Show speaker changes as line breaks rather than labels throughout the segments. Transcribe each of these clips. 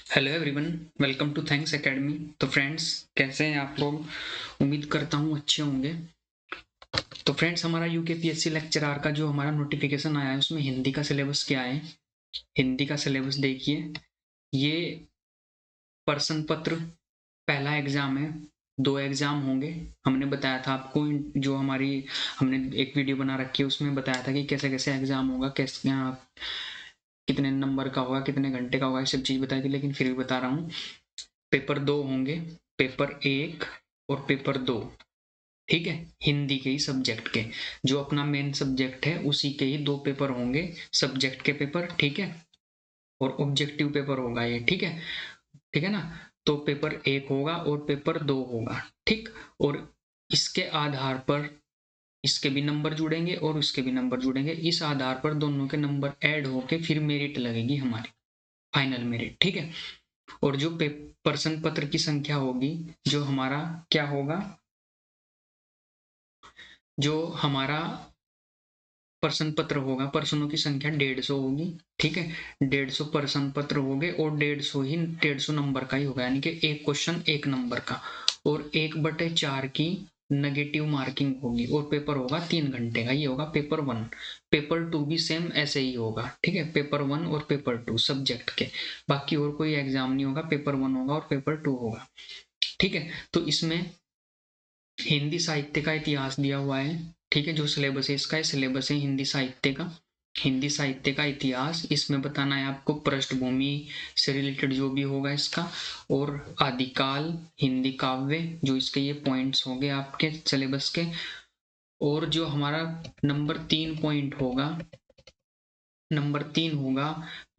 Hello everyone, welcome to thanks academy. तो friends, कैसे हैं आप लोग? उम्मीद करता हूँ अच्छे होंगे। तो फ्रेंड्स, हमारा यूकेपीएससी लेक्चरर का जो हमारा नोटिफिकेशन आया है उसमें हिंदी का सिलेबस क्या है। हिंदी का सिलेबस देखिए। ये प्रश्न पत्र पहला एग्जाम है। 2 एग्जाम होंगे। हमने बताया था आपको, जो हमारी हमने एक वीडियो बना रखी है उसमें बताया था कि कैसे कैसे एग्जाम होगा, कैसे कितने नंबर का होगा, कितने घंटे का होगा, ये सब चीज बताई थी, लेकिन फिर भी बता रहा हूँ। पेपर 2 होंगे, पेपर 1 और पेपर 2। ठीक है, हिंदी के ही सब्जेक्ट के, जो अपना मेन सब्जेक्ट है उसी के ही 2 पेपर होंगे, सब्जेक्ट के पेपर। ठीक है, और ऑब्जेक्टिव पेपर होगा ये। ठीक है, ठीक है ना। तो पेपर 1 होगा और पेपर 2 होगा। ठीक, और इसके आधार पर इसके भी नंबर जुड़ेंगे और उसके भी नंबर जुड़ेंगे। इस आधार पर दोनों के नंबर ऐड होके फिर मेरिट लगेगी हमारी, फाइनल मेरिट। ठीक है, और जो प्रश्न पत्र की संख्या होगी, जो हमारा क्या होगा, जो हमारा प्रश्न पत्र होगा, प्रश्नों की संख्या 150 होगी। ठीक है, 150 प्रश्न पत्र होंगे और 150 नंबर का ही होगा, यानी कि एक क्वेश्चन 1 नंबर का, और 1/4 की नेगेटिव मार्किंग होगी, और पेपर होगा 3 घंटे का। ये होगा पेपर 1। पेपर 2 भी सेम ऐसे ही होगा। ठीक है, पेपर 1 और पेपर 2 सब्जेक्ट के, बाकी और कोई एग्जाम नहीं होगा। पेपर 1 होगा और पेपर 2 होगा। ठीक है, तो इसमें हिंदी साहित्य का इतिहास दिया हुआ है। ठीक है, जो सिलेबस है इसका, सिलेबस है हिंदी साहित्य का। हिंदी साहित्य का इतिहास, इसमें बताना है आपको पृष्ठभूमि से रिलेटेड जो भी होगा इसका, और आदिकाल, हिंदी काव्य, जो इसके ये पॉइंट्स होंगे आपके सिलेबस के। और जो हमारा नंबर 3 पॉइंट होगा, नंबर 3 होगा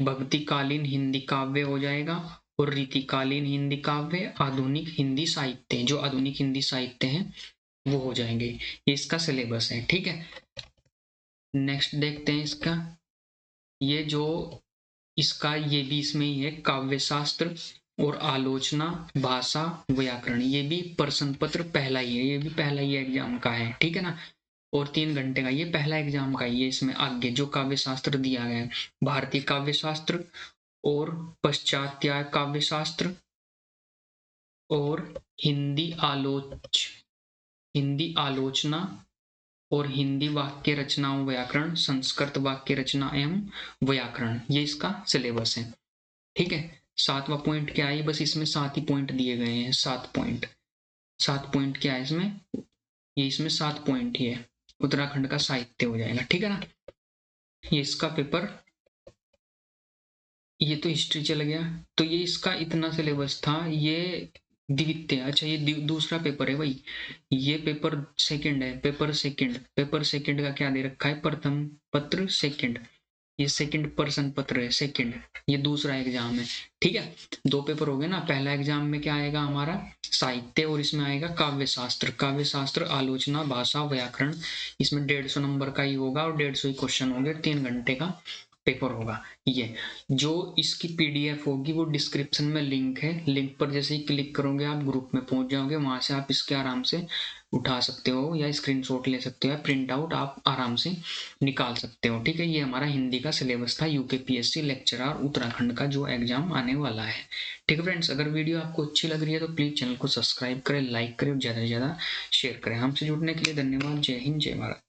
भक्तिकालीन हिंदी काव्य हो जाएगा, और रीतिकालीन हिंदी काव्य, आधुनिक हिंदी साहित्य, जो आधुनिक हिंदी साहित्य है वो हो जाएंगे। ये इसका सिलेबस है। ठीक है, नेक्स्ट देखते हैं इसका। ये जो इसका ये भी इसमें ही है, काव्य शास्त्र और आलोचना, भाषा, व्याकरण। ये भी प्रश्न पत्र पहला ही है, ये भी पहला ही एग्जाम का है। ठीक है ना, और 3 घंटे का ये पहला एग्जाम का ही है। इसमें आगे जो काव्य शास्त्र दिया गया है, भारतीय काव्य शास्त्र और पाश्चात्य काव्य शास्त्र, और हिंदी हिंदी आलोचना, और हिंदी वाक्य रचनाओं व्याकरण, संस्कृत वाक्य रचना एवं व्याकरण। ये इसका सिलेबस है। ठीक है, 7वां पॉइंट क्या है, बस इसमें 7 ही पॉइंट दिए गए हैं। 7 पॉइंट, 7 पॉइंट क्या है इसमें, ये इसमें 7 पॉइंट ही है। उत्तराखंड का साहित्य हो जाएगा। ठीक है ना, ये इसका पेपर, ये तो हिस्ट्री चल गया। तो ये इसका इतना सिलेबस था। ये द्वितीय, अच्छा ये दूसरा पेपर है भाई। ये पेपर सेकंड है, पेपर सेकंड। पेपर सेकंड का क्या दे रखा है, प्रथम पत्र सेकंड। ये सेकंड प्रश्न पत्र है, सेकंड। ये दूसरा एग्जाम है। ठीक है, 2 पेपर हो गए ना। पहला एग्जाम में क्या आएगा हमारा, साहित्य, और इसमें आएगा काव्य शास्त्र। काव्य शास्त्र, आलोचना, भाषा, व्याकरण। इसमें 150 नंबर का ही होगा और 150 ही क्वेश्चन होंगे। 3 घंटे का पेपर होगा। ये जो इसकी पीडीएफ होगी वो डिस्क्रिप्शन में लिंक है। लिंक पर जैसे ही क्लिक करोगे आप ग्रुप में पहुंच जाओगे, वहां से आप इसके आराम से उठा सकते हो, या स्क्रीनशॉट ले सकते हो, या प्रिंट आउट आप आराम से निकाल सकते हो। ठीक है, ये हमारा हिंदी का सिलेबस था, यूकेपीएससी लेक्चरर उत्तराखंड का जो एग्जाम आने वाला है। ठीक है फ्रेंड्स, अगर वीडियो आपको अच्छी लग रही है तो प्लीज चैनल को सब्सक्राइब करें, लाइक करें और ज्यादा से ज्यादा शेयर करें। हमसे जुड़ने के लिए धन्यवाद। जय हिंद, जय भारत।